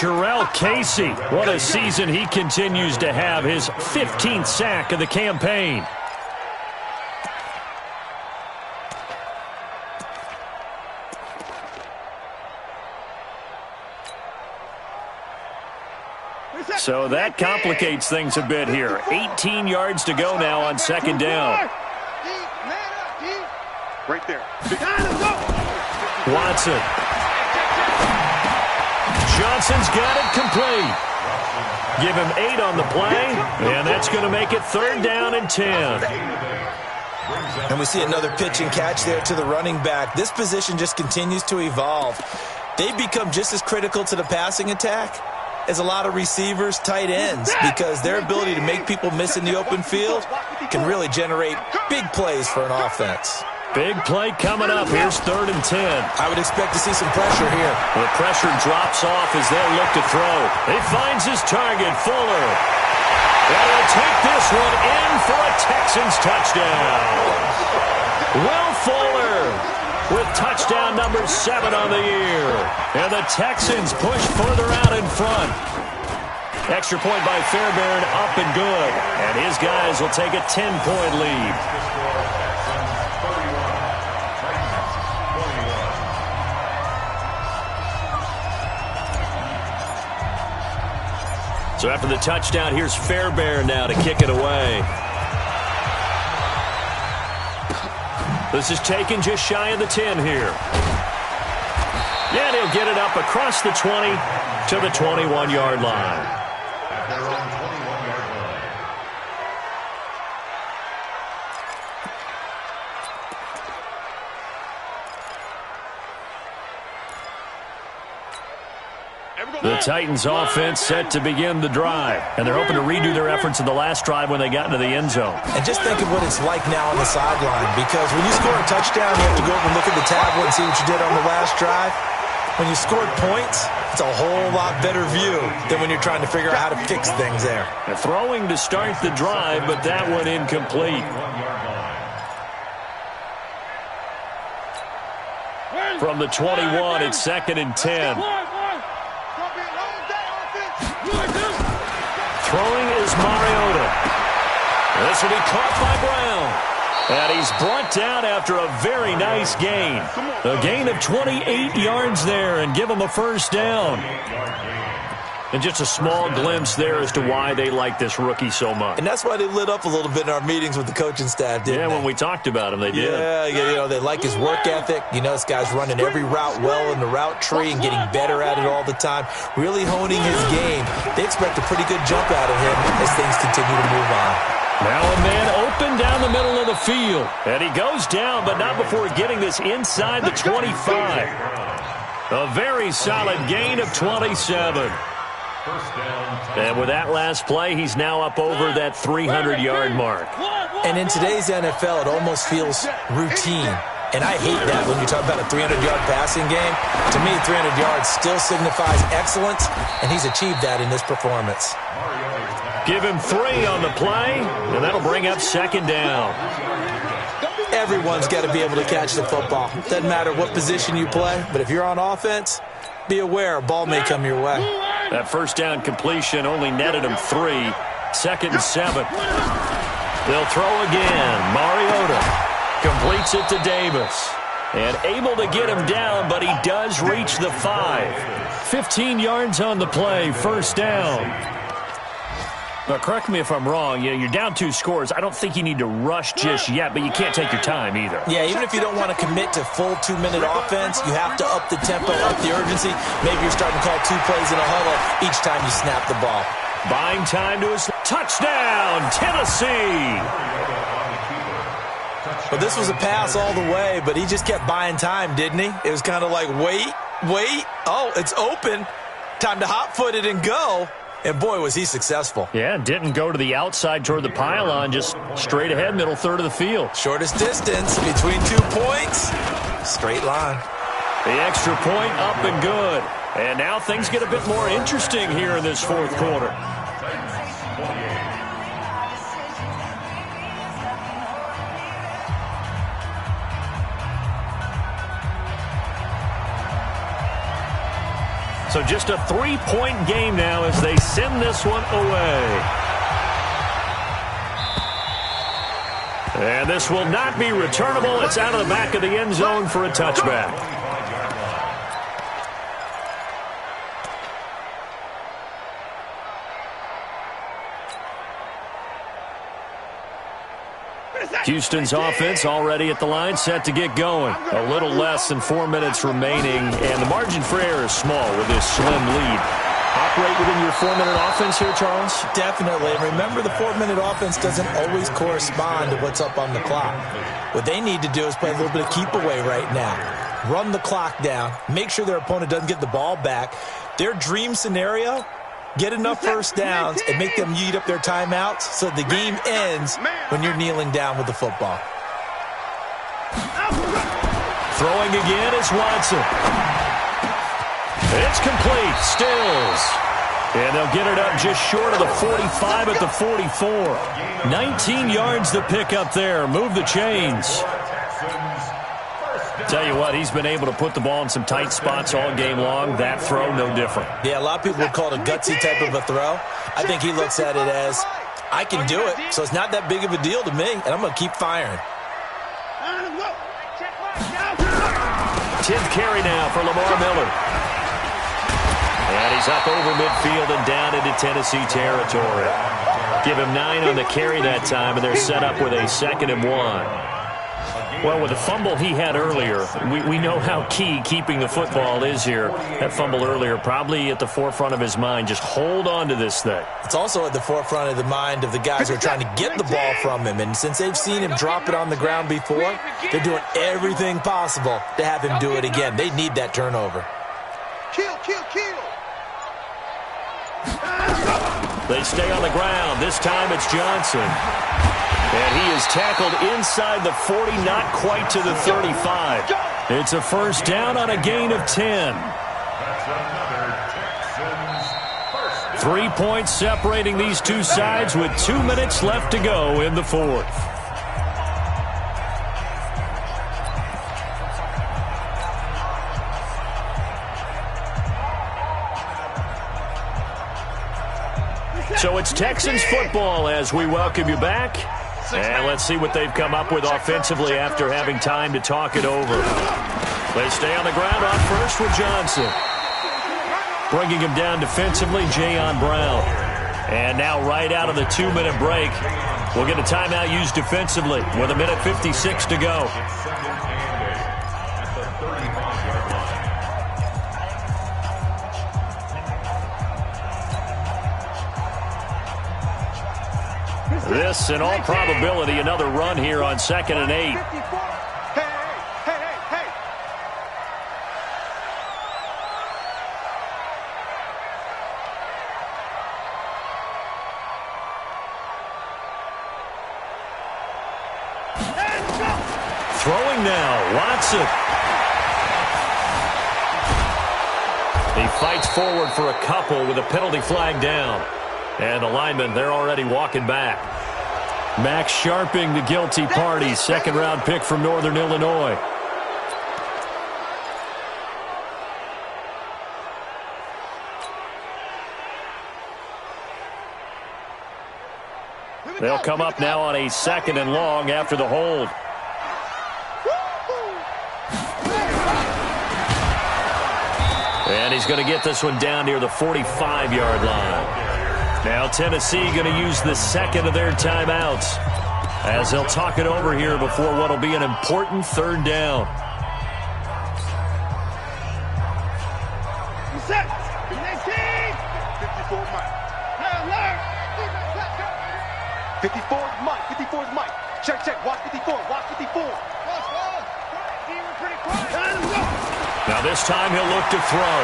Jarrell Casey, what a season he continues to have, his 15th sack of the campaign. So that complicates things a bit here. 18 yards to go now on 2nd down. Right there. Watson. Johnson's got it complete. Give him 8 on the play, and that's going to make it 3rd down and 10. And we see another pitch and catch there to the running back. This position just continues to evolve. They've become just as critical to the passing attack as a lot of receivers, tight ends, because their ability to make people miss in the open field can really generate big plays for an offense. Big play coming up. Here's 3rd and 10. I would expect to see some pressure here. The pressure drops off as they look to throw. He finds his target, Fuller. And he'll take this one in for a Texans touchdown. Will Fuller with touchdown number 7 on the year. And the Texans push further out in front. Extra point by Fairbairn, up and good. And his guys will take a 10-point lead. So after the touchdown, here's Fairbairn now to kick it away. This is taken just shy of the 10 here. And he'll get it up across the 20 to the 21-yard line. At their own 21-yard line. The Titans offense set to begin the drive, and they're hoping to redo their efforts in the last drive when they got into the end zone. And just think of what it's like now on the sideline, because when you score a touchdown, you have to go over and look at the tablet and see what you did on the last drive. When you scored points, it's a whole lot better view than when you're trying to figure out how to fix things there. And throwing to start the drive, but that one incomplete. From the 21, it's 2nd and 10. Throwing is Mariota. This will be caught by Brown. And he's brought down after a very nice gain. A gain of 28 yards there and give him a 1st down. And just a small glimpse there as to why they like this rookie so much. And that's why they lit up a little bit in our meetings with the coaching staff, didn't they? Yeah, when we talked about him, they did. Yeah, you know, they like his work ethic. You know, this guy's running every route well in the route tree and getting better at it all the time, really honing his game. They expect a pretty good jump out of him as things continue to move on. Now a man open down the middle of the field. And he goes down, but not before getting this inside the 25. A very solid gain of 27. And with that last play, he's now up over that 300-yard mark. And in today's NFL, it almost feels routine. And I hate that when you talk about a 300-yard passing game. To me, 300 yards still signifies excellence, and he's achieved that in this performance. Give him 3 on the play, and that'll bring up 2nd down. Everyone's got to be able to catch the football. Doesn't matter what position you play, but if you're on offense, be aware a ball may come your way. That first down completion only netted him 3. 2nd and 7. They'll throw again. Mariota completes it to Davis. And able to get him down, but he does reach the 5. 15 yards on the play, 1st down. Now, correct me if I'm wrong. You're down 2 scores. I don't think you need to rush just yet, but you can't take your time either. Yeah, even if you don't want to commit to full 2-minute offense, you have to up the tempo, up the urgency. Maybe you're starting to call 2 plays in a huddle each time you snap the ball. Buying time to his touchdown, Tennessee. Well, this was a pass all the way, but he just kept buying time, didn't he? It was kind of like, wait. Oh, it's open. Time to hot-foot it and go. And, boy, was he successful. Yeah, didn't go to the outside toward the pylon, just straight ahead, middle third of the field. Shortest distance between 2 points, straight line. The extra point up and good. And now things get a bit more interesting here in this 4th quarter. So just a 3-point game now as they send this one away. And this will not be returnable. It's out of the back of the end zone for a touchback. Houston's offense already at the line, set to get going. A little less than 4 minutes remaining, and the margin for error is small with this slim lead. Operate within your 4-minute offense here, Charles? Definitely. And remember, the 4-minute offense doesn't always correspond to what's up on the clock. What they need to do is play a little bit of keep away right now. Run the clock down. Make sure their opponent doesn't get the ball back. Their dream scenario, get enough first downs and make them eat up their timeouts so the game ends when you're kneeling down with the football. Throwing again is Watson. It's complete. Stills. And they'll get it up just short of the 45 at the 44. 19 yards to pick up there. Move the chains. Tell you what, he's been able to put the ball in some tight spots all game long. That throw, no different. Yeah, a lot of people would call it a gutsy type of a throw. I think he looks at it as, I can do it, so it's not that big of a deal to me, and I'm going to keep firing. 10th carry now for Lamar Miller. And he's up over midfield and down into Tennessee territory. Give him 9 on the carry that time, and they're set up with a 2nd and 1. Well, with the fumble he had earlier, we know how key keeping the football is here. That fumble earlier probably at the forefront of his mind. Just hold on to this thing. It's also at the forefront of the mind of the guys who are trying to get the ball from him. And since they've seen him drop it on the ground before, they're doing everything possible to have him do it again. They need that turnover. Kill. They stay on the ground. This time it's Johnson. And he is tackled inside the 40, not quite to the 35. It's a first down on a gain of 10. 3 points separating these two sides with 2 minutes left to go in the 4th. So it's Texans football as we welcome you back. And let's see what they've come up with offensively after having time to talk it over. They stay on the ground on first with Johnson. Bringing him down defensively, Jayon Brown. And now right out of the 2-minute break, we'll get a timeout used defensively with 1:56 to go. This, in all probability, another run here on 2nd and 8. Hey. Throwing now, Watson. He fights forward for a couple with a penalty flag down. And the linemen, they're already walking back. Max Sharping, the guilty party, second-round pick from Northern Illinois. They'll come up now on a 2nd and long after the hold. And he's going to get this one down near the 45-yard line. Now Tennessee going to use the second of their timeouts as they'll talk it over here before what will be an important 3rd down. Set. 54 Mike. 54 is Mike. 54 is Mike. Check, check. Watch 54. Watch 54. Now this time he'll look to throw.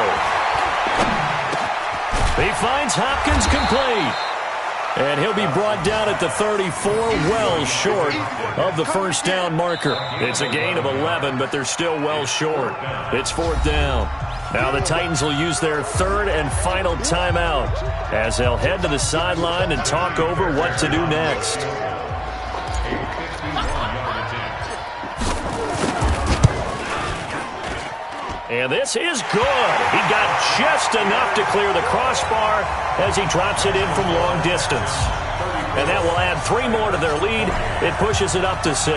He finds Hopkins complete. And he'll be brought down at the 34, well short of the 1st down marker. It's a gain of 11, but they're still well short. It's 4th down. Now the Titans will use their 3rd and final timeout as they'll head to the sideline and talk over what to do next. And this is good. He got just enough to clear the crossbar as he drops it in from long distance. And that will add 3 more to their lead. It pushes it up to 6.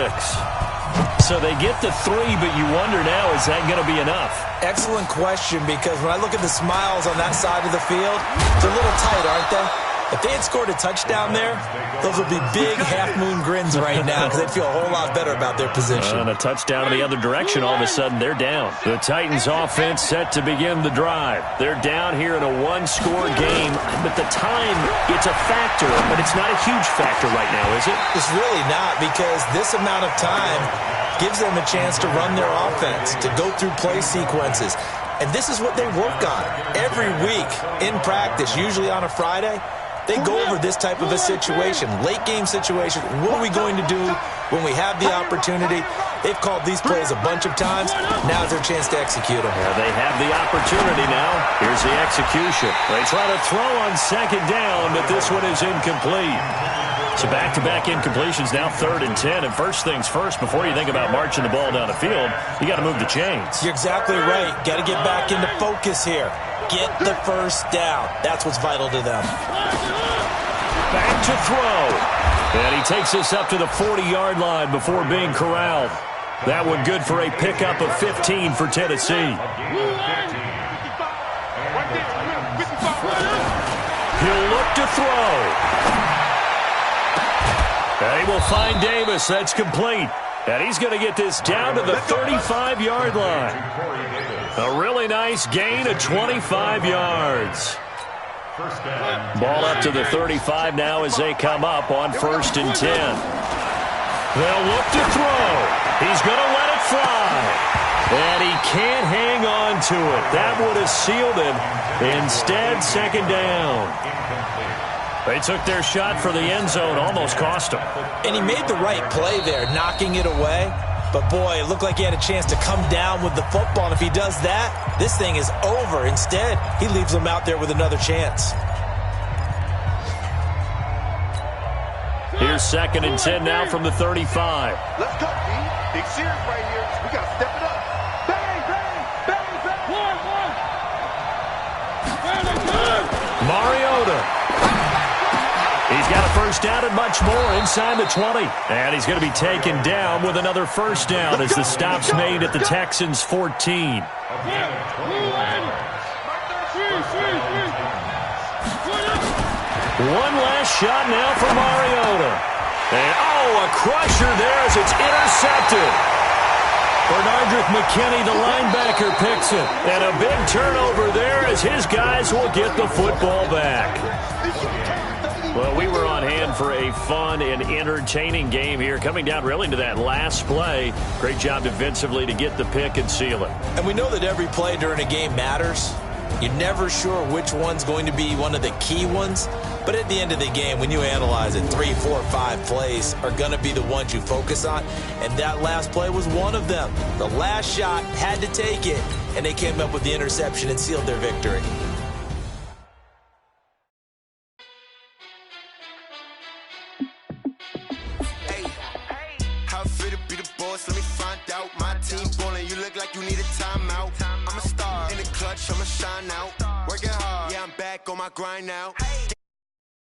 So they get to 3, but you wonder now, is that going to be enough? Excellent question, because when I look at the smiles on that side of the field, they're a little tight, aren't they? If they had scored a touchdown there, those would be big half-moon grins right now because they'd feel a whole lot better about their position. And a touchdown in the other direction, all of a sudden they're down. The Titans offense set to begin the drive. They're down here in a 1-score game, but the time, it's a factor, but it's not a huge factor right now, is it? It's really not, because this amount of time gives them a chance to run their offense, to go through play sequences. And this is what they work on every week in practice, usually on a Friday. They go over this type of a situation, late-game situation. What are we going to do when we have the opportunity? They've called these plays a bunch of times. Now's their chance to execute them. Yeah, they have the opportunity now. Here's the execution. They try to throw on 2nd down, but this one is incomplete. So back-to-back incompletions, now 3rd and 10. And first things first, before you think about marching the ball down the field, you got to move the chains. You're exactly right. Got to get back into focus here. Get the 1st down. That's what's vital to them. Back to throw. And he takes this up to the 40-yard line before being corralled. That one good for a pickup of 15 for Tennessee. He'll look to throw. And he will find Davis. That's complete. And he's going to get this down to the 35-yard line. A really nice gain of 25 yards. Ball up to the 35 now as they come up on 1st and 10. They'll look to throw. He's going to let it fly. And he can't hang on to it. That would have sealed him. Instead, 2nd down. They took their shot for the end zone, almost cost him. And he made the right play there, knocking it away. But, boy, it looked like he had a chance to come down with the football. And if he does that, this thing is over. Instead, he leaves him out there with another chance. Here's 2nd and 10 now from the 35. Let's go, D. Big series right here. We got to step it up. Bang, bang, bang, bang. Mariota. He's got a 1st down and much more inside the 20. And he's going to be taken down with another 1st down as the stop's made at the Texans' 14. One last shot now for Mariota. And, a crusher there as it's intercepted. Bernardrick McKinney, the linebacker, picks it. And a big turnover there as his guys will get the football back. Well, we were on hand for a fun and entertaining game here, coming down really to that last play. Great job defensively to get the pick and seal it. And we know that every play during a game matters. You're never sure which one's going to be one of the key ones. But at the end of the game, when you analyze it, 3, 4, 5 plays are going to be the ones you focus on. And that last play was one of them. The last shot had to take it, and they came up with the interception and sealed their victory. How I feel to be the boss, let me find out. My team ballin', you look like you need a timeout. I'm a star in the clutch, I'ma shine out. Working hard, yeah, I'm back on my grind now.